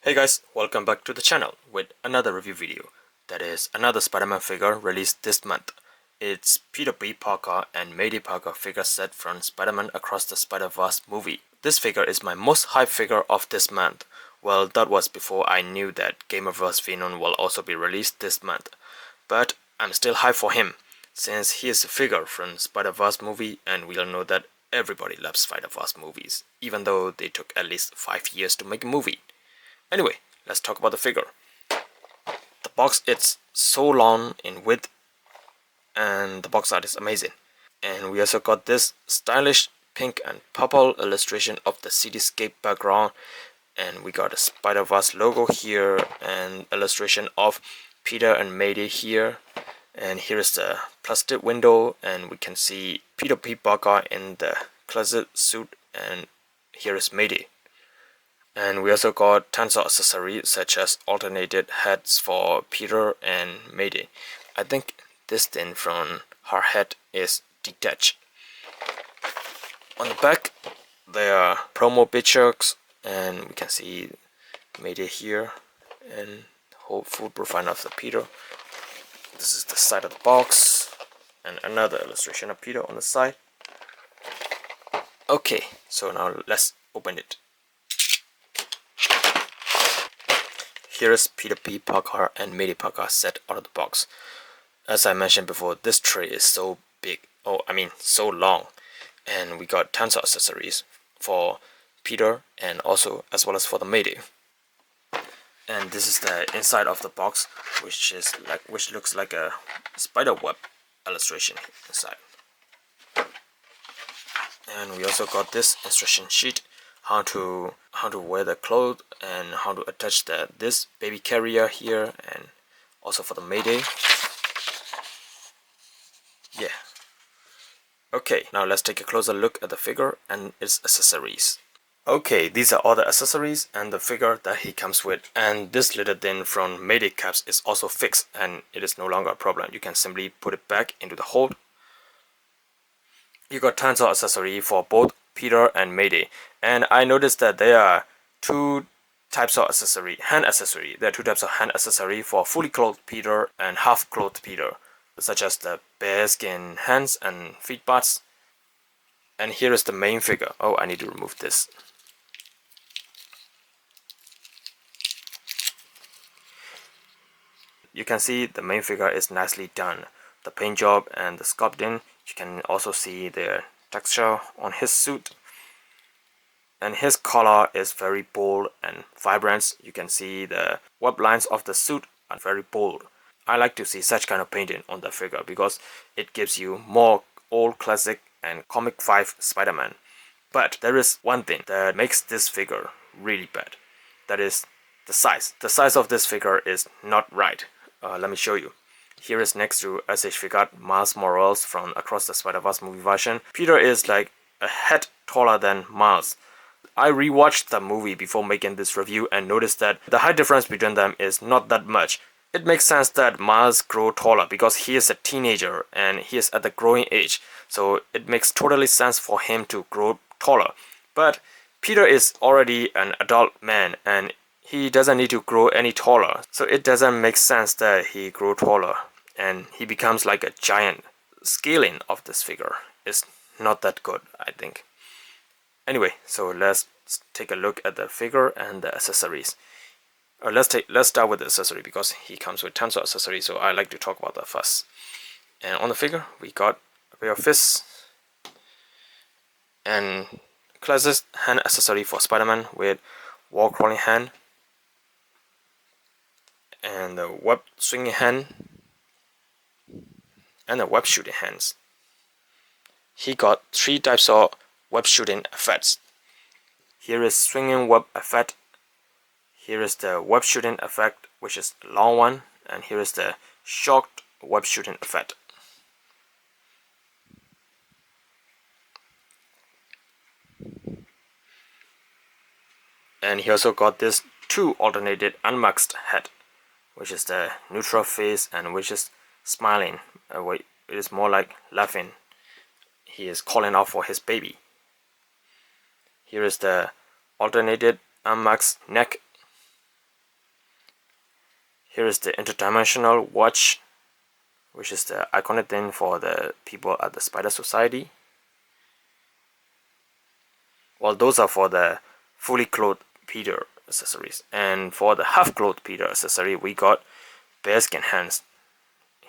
Hey guys, welcome back to the channel with another review video. That is another Spider-Man figure released this month. It's Peter B. Parker and Mayday Parker figure set from Spider-Man Across the Spider-Verse movie. This figure is my most hyped figure of this month. Well, that was before I knew that Gamerverse Venom will also be released this month. But I'm still hyped for him, since he is a figure from Spider-Verse movie and we all know that everybody loves Spider-Verse movies, even though they took at least 5 years to make a movie. Anyway, let's talk about the figure. The box it's so long in width and the box art is amazing. And we also got this stylish pink and purple illustration of the cityscape background, and we got a Spider-Verse logo here and illustration of Peter and Mayday here. And here is the plastic window and we can see Peter P. Parker in the closet suit, and here is Mayday. And we also got tons of accessories such as alternated heads for Peter and Mayday. I think this thing from her head is detached. On the back there are promo pictures and we can see Mayday here and whole full profile of the Peter. This is the side of the box and another illustration of Peter on the side. Okay, so now let's open it. Here is Peter P. Parker and Mayday Parker set out of the box. As I mentioned before, this tray is so big, so long, and we got tons of accessories for Peter and also as well as for the Mayday. And this is the inside of the box, which looks like a spider web illustration inside. And we also got this instruction sheet, how to wear the clothes and how to attach this baby carrier here, and also for the Mayday. Yeah. Okay, now let's take a closer look at the figure and its accessories. Okay, these are all the accessories and the figure that he comes with, and this little thing from Mayday caps is also fixed and it is no longer a problem. You can simply put it back into the hole. You got tons of accessory for both Peter and Mayday, and I noticed that there are two types of accessory, hand accessory. There are two types of hand accessory for fully clothed Peter and half clothed Peter, such as the bearskin hands and feet parts. And here is the main figure. Oh, I need to remove this. You can see the main figure is nicely done. The paint job and the sculpting. You can also see the texture on his suit. And his color is very bold and vibrant. You can see the web lines of the suit are very bold. I like to see such kind of painting on the figure because it gives you more old classic and comic 5 Spider-Man. But there is one thing that makes this figure really bad. That is the size. The size of this figure is not right. Let me show you. Here is next to S.H.Figuarts Miles Morales from Across the Spider-Verse movie version. Peter is like a head taller than Miles. I rewatched the movie before making this review and noticed that the height difference between them is not that much. It makes sense that Miles grow taller because he is a teenager and he is at the growing age. So it makes totally sense for him to grow taller. But Peter is already an adult man and he doesn't need to grow any taller. So it doesn't make sense that he grow taller and he becomes like a giant. Scaling of this figure is not that good, I think. Anyway, so let's take a look at the figure and the accessories. Let's start with the accessory because he comes with tons of accessories, so I like to talk about that first. And on the figure, we got a pair of fists and classic hand accessory for Spider-Man with wall crawling hand and the web swinging hand and the web shooting hands. He got 3 types of web shooting effects. Here is swinging web effect. Here is the web shooting effect, which is the long one, and here is the short web shooting effect. And he also got this 2 alternated unmasked head, which is the neutral face and which is smiling. It is more like laughing. He is calling out for his baby. Here is the alternated unmasked neck Here is the interdimensional watch, which is the iconic thing for the people at the Spider Society. Well, those are for the fully clothed Peter accessories. And for the half-clothed Peter accessory, we got bearskin hands.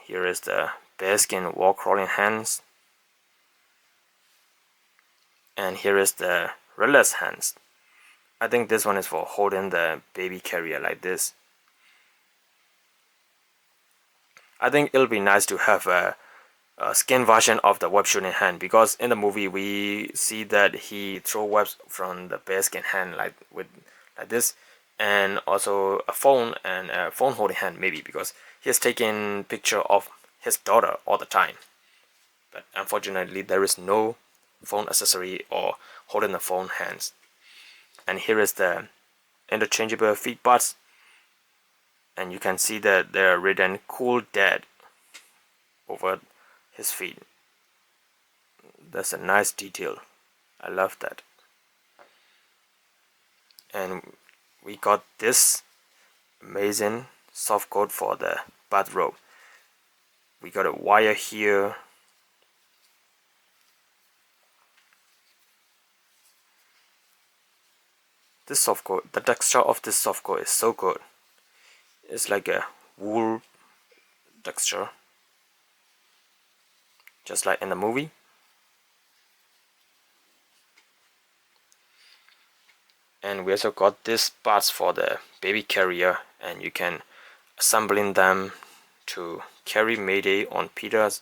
Here is the bearskin wall-crawling hands. And here is the redless hands. I think this one is for holding the baby carrier like this. I think it'll be nice to have a skin version of the web shooting hand, because in the movie we see that he throw webs from the bearskin hand like this, and also a phone and a phone holding hand, maybe because he's taking picture of his daughter all the time. But unfortunately there is no phone accessory or holding the phone hands. And here is the interchangeable feet pads, and you can see that they're written "Cool Dad" over his feet. That's a nice detail. I love that. And we got this amazing soft coat for the bathrobe. We got a wire here. This soft coat, the texture of this soft coat is so good. It's like a wool texture, just like in the movie. And we also got these parts for the baby carrier, and you can assembling them to carry Mayday on Peter's.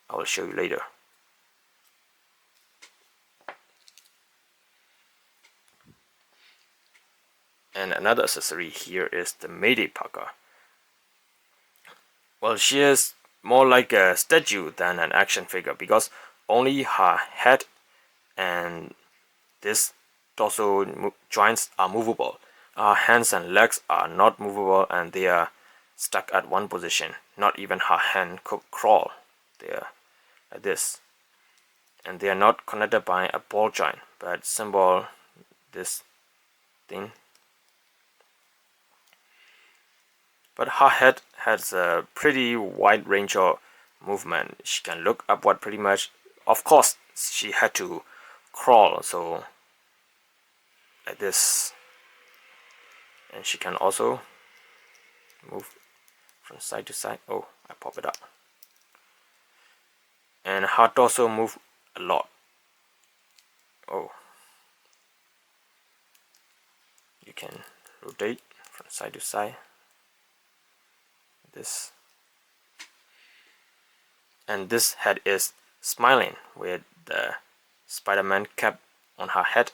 I will show you later. And another accessory here is the Mayday parka. Well, she is more like a statue than an action figure, because only her head and this torso joints are movable. Her hands and legs are not movable, and they are stuck at one position. Not even her hand could crawl. They are like this, and they are not connected by a ball joint, but symbol this thing. But her head has a pretty wide range of movement. She can look upward pretty much. Of course, she had to crawl, so like this. And she can also move from side to side. Oh, I pop it up. And her torso move a lot. Oh, you can rotate from side to side. This. And this head is smiling with the Spider-Man cap on her head.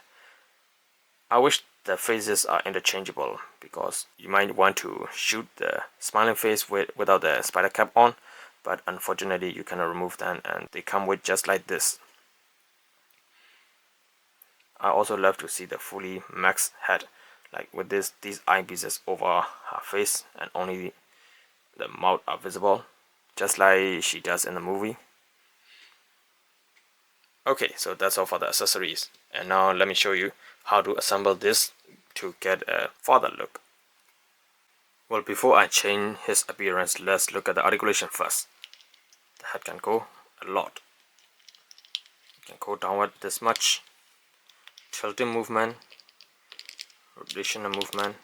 I wish the faces are interchangeable, because you might want to shoot the smiling face without the spider cap on, but unfortunately you cannot remove them, and they come with just like this. I also love to see the fully max head, like with these eyepieces over her face, and only the mouth are visible, just like she does in the movie. Okay, so that's all for the accessories, and now let me show you how to assemble this to get a father look. Well, before I change his appearance, let's look at the articulation first. The head can go a lot. It can go downward this much. Tilting movement, rotational movement.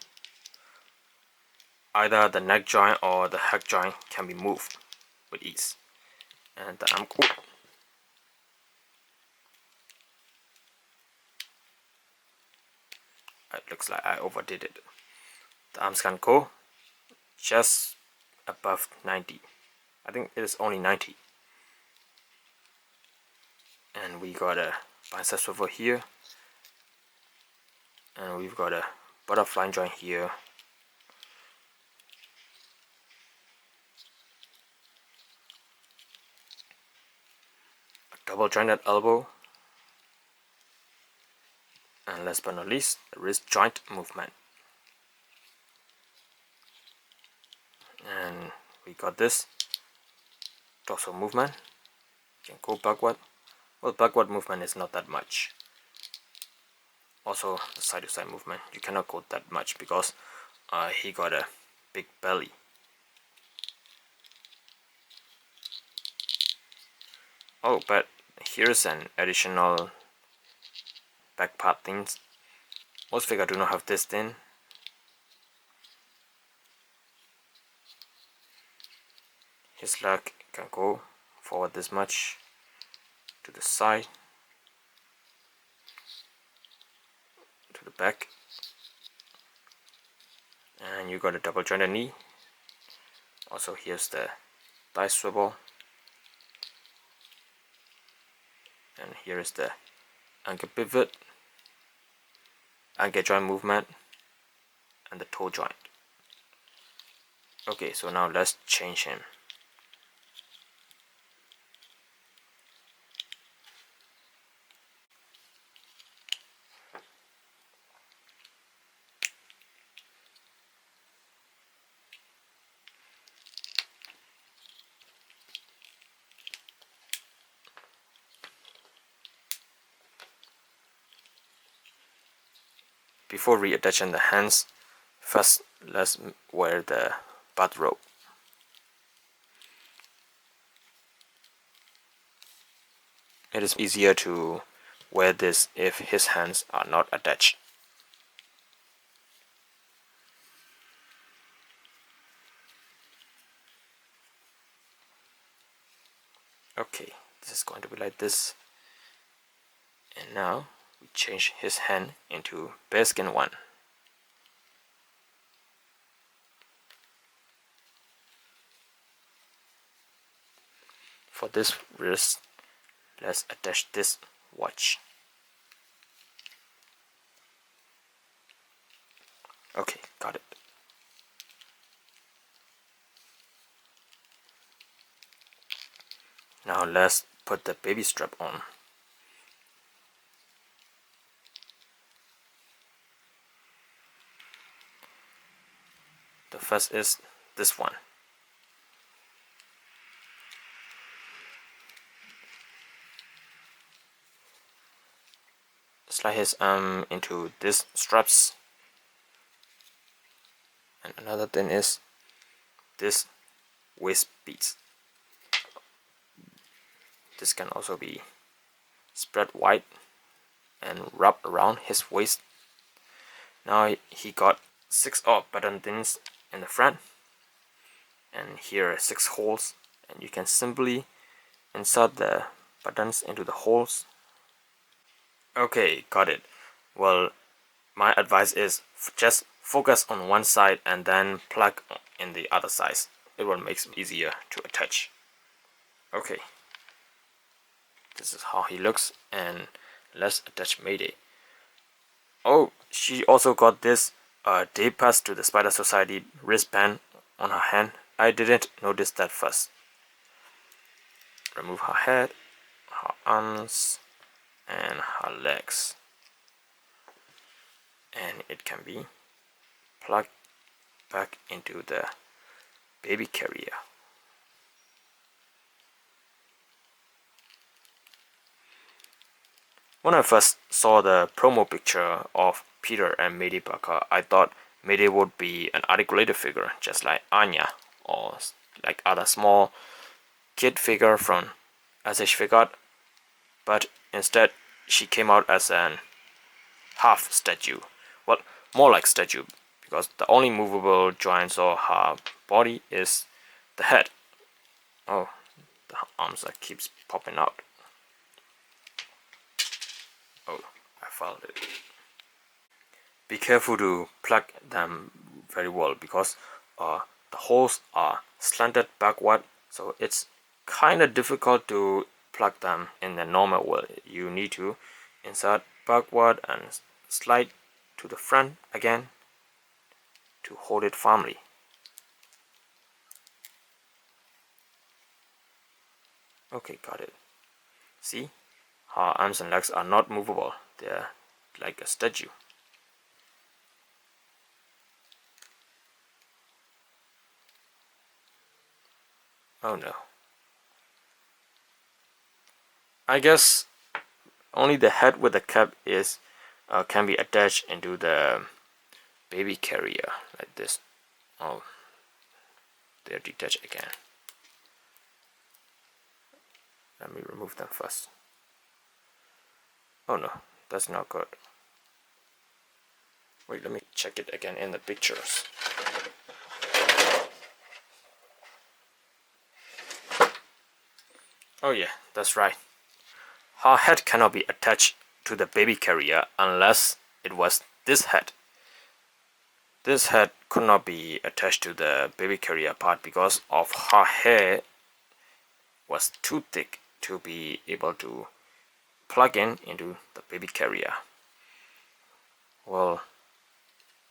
Either the neck joint or the head joint can be moved with ease. And the arm, oh. It looks like I overdid it. The arms can go just above 90. I think it is only 90. And we got a bicep swivel here, and we've got a butterfly joint here, a double jointed elbow, and last but not least, the wrist joint movement. And we got this torso movement. You can go backward. Well, backward movement is not that much. Also, the side to side movement, you cannot go that much, because he got a big belly. Oh, but here's an additional back part things. Most figures do not have this thing. His leg can go forward this much, to the side, to the back, and you got a double jointed knee. Also here's the thigh swivel, and here is the ankle pivot, ankle joint movement, and the toe joint. Okay, so now let's change him. Before reattaching the hands, first let's wear the bathrobe. It is easier to wear this if his hands are not attached. Okay, this is going to be like this. And now we change his hand into bearskin one. For this wrist, let's attach this watch. Okay, got it. Now let's put the baby strap on. The first is this one. Slide his arm into these straps. And another thing is this waist beads. This can also be spread wide and wrap around his waist. Now he got 6 odd button things in the front, and here are 6 holes, and you can simply insert the buttons into the holes. Okay, got it. Well, my advice is just focus on one side and then plug in the other side. It will make it easier to attach. Okay, this is how he looks, and let's attach Mayday. Oh, she also got this day pass to the Spider Society wristband on her hand. I didn't notice that first. Remove her head, her arms, and her legs, and it can be plugged back into the baby carrier. When I first saw the promo picture of Peter and Mayday Parker, I thought Mayday would be an articulated figure, just like Anya, or like other small kid figure from S.H.Figuarts, but instead she came out as an half statue. Well, more like statue, because the only movable joints of her body is the head. Oh, the arms that keeps popping out. Oh, I found it. Be careful to plug them very well, because the holes are slanted backward, so it's kind of difficult to plug them in the normal way. You need to insert backward and slide to the front again to hold it firmly. Okay, got it. See, her arms and legs are not movable. They're like a statue. Oh no. I guess only the head with the cap is can be attached into the baby carrier like this. Oh, they're detached again. Let me remove them first. Oh no, that's not good. Wait, let me check it again in the pictures. Oh yeah, that's right. Her head cannot be attached to the baby carrier unless it was this head. This head could not be attached to the baby carrier part because of her hair was too thick to be able to plug in into the baby carrier. Well,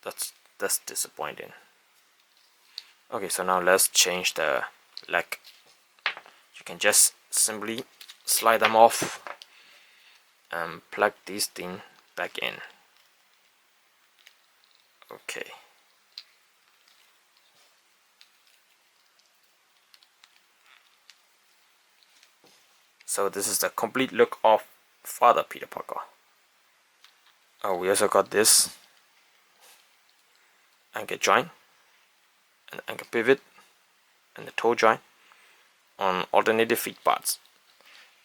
that's disappointing. Okay, so now let's change the leg. You can just simply slide them off and plug this thing back in. Okay. So this is the complete look of Father Peter Parker. Oh, we also got this anchor joint, an anchor pivot, and the toe joint on alternative feet parts.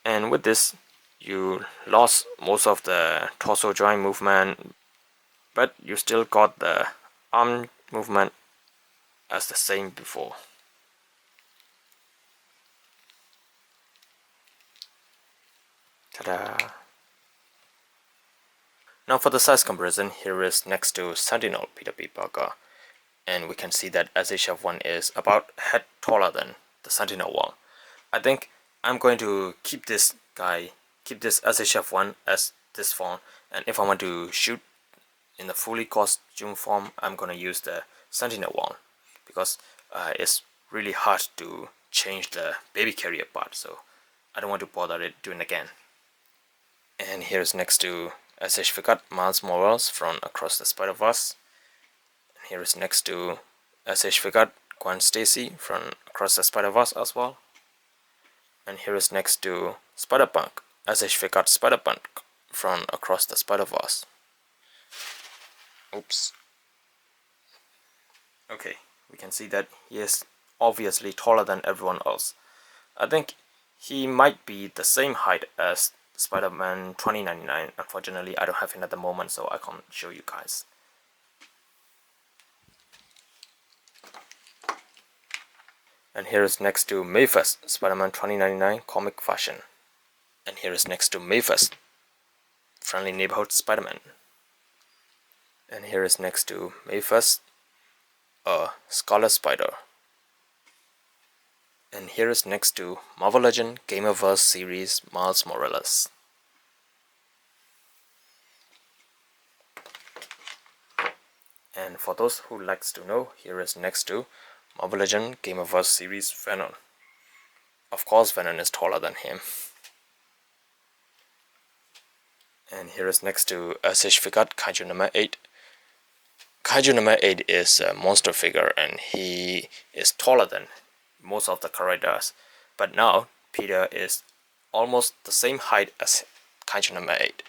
And with this, you lost most of the torso joint movement, but you still got the arm movement as the same before. Ta-da! Now for the size comparison, here is next to Sentinel Peter B. Parker, and we can see that S.H.F1 is about a head taller than the Sentinel one. I think I'm going to keep this S.H.F1 as this form, and if I want to shoot in the fully costume form, I'm gonna use the Sentinel one because it's really hard to change the baby carrier part, so I don't want to bother it doing again. And here's next to S.H.Figuarts Miles Morales from Across the Spider-Verse. And here is next to S.H.Figuarts Gwen Stacy from Across the Spider-Verse as well. And here is next to Spider-Punk, S.H.Figuarts Spider-Punk from Across the Spider-Verse. Oops. Okay, we can see that he is obviously taller than everyone else. I think he might be the same height as Spider-Man 2099. Unfortunately, I don't have it at the moment, so I can't show you guys. And here is next to May 1st, Spider-Man 2099 comic fashion. And here is next to May 1st, Friendly Neighborhood Spider-Man. And here is next to May 1st, Scarlet Spider. And here is next to Marvel Legend Gamerverse series Miles Morales. And for those who likes to know, here is next to Marvel Legend Gamerverse series Venom. Of course Venom is taller than him. And here is next to S.H.Figuarts Kaiju number 8. Kaiju number 8 is a monster figure and he is taller than most of the characters. But now Peter is almost the same height as Kaiju number 8.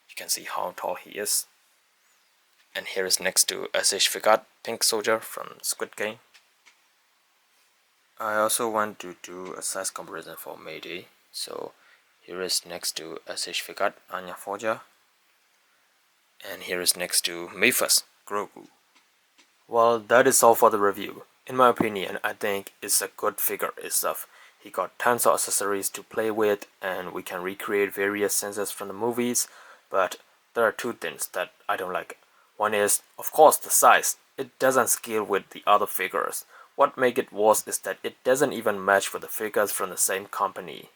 You can see how tall he is. And here is next to S.H.Figuarts Pink Soldier from Squid Game. I also want to do a size comparison for Mayday. So here is next to S.H.Figuarts Anya Forja. And here is next to May 1st Grogu. Well, that is all for the review. In my opinion, I think it's a good figure itself. He got tons of accessories to play with and we can recreate various scenes from the movies, but there are two things that I don't like. One is, of course, the size. It doesn't scale with the other figures. What makes it worse is that it doesn't even match with the figures from the same company.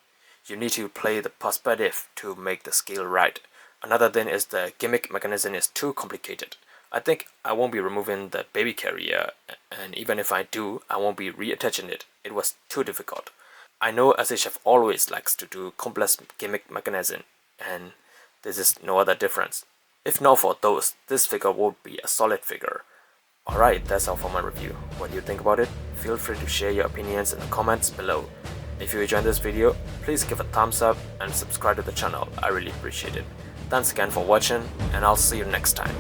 You need to play the perspective to make the scale right. Another thing is the gimmick mechanism is too complicated. I think I won't be removing the baby carrier, and even if I do, I won't be reattaching it. It was too difficult. I know S.H.F always likes to do complex gimmick mechanism, and this is no other difference. If not for those, this figure would be a solid figure. Alright, that's all for my review. What do you think about it? Feel free to share your opinions in the comments below. If you enjoyed this video, please give a thumbs up and subscribe to the channel. I really appreciate it. Thanks again for watching, and I'll see you next time.